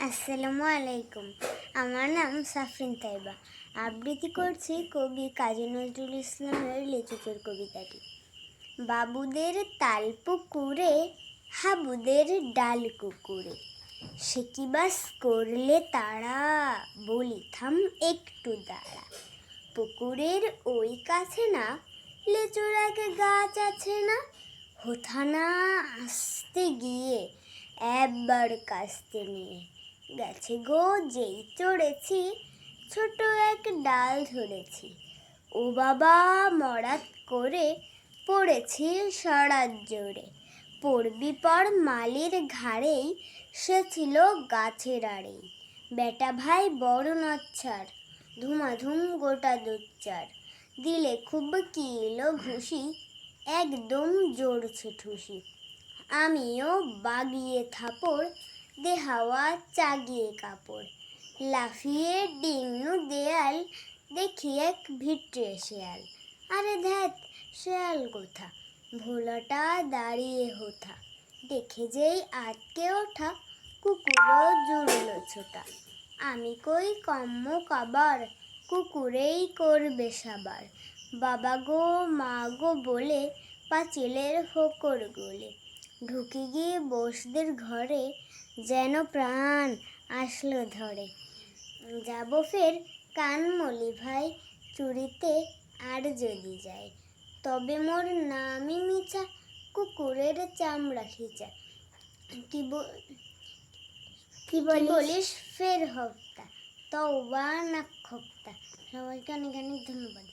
আসসালামু আলাইকুম। আমার নাম সাফরিন তাইবা। আবৃত্তি করছি কবি কাজী নজরুল ইসলামের লিচুচোর কবিতাটি। বাবুদের তাল পুকুরে, হাবুদের ডাল কুকুরে, সে কি বাস করলে তারা, বলি থাম একটু দাঁড়া। পুকুরের ওই কাছে না লিচুর এক গাছ আছে না, হোথানা আসতে গিয়ে একবার কাস্তে নিয়ে গেছে গো, যেই চড়েছি ছোট এক ডাল ধরেছি, ও বাবা মরাত করে পড়েছি সরাত জোরে। পড়বি পর মালির ঘাড়েই, সে ছিল গাছের আড়েই, বেটা ভাই বড় নচ্ছার, ধুমাধুম গোটা দুচ্চার, দিলে খুব কিলো ঘুষি, একদম জোরছে ঠুসি। আমিও বাগিয়ে থাপড়, দে হাওয়া চাগিয়ে কাপড়, লাফিয়ে ডিঙনু দেয়াল, দেখি এক ভিটে শেয়াল। আরে ধ্যাত, শেয়াল কোথা, ভোলাটা দাঁড়িয়ে হোথা, দেখে যেই আটকে ওঠা, কুকুরও জুড়ল ছোটা। আমি কই কম্ম কাবার, কুকুরেই করবে সাবার, বাবা গো মা গো বলে পাঁচিলের ফোকর গলে ঢুকে গিয়ে বসদের ঘরে, যেন প্রাণ আসলো ধরে। যাব ফের কানমলি ভাই, চুরিতে আর যদি যাই, তবে মোর নামই মিছা, কুকুরের চামড়া খিচা। কি বলিস ফের হপ্তা, তওবা না খপ্তা। সবাইকে অনেক অনেক ধন্যবাদ।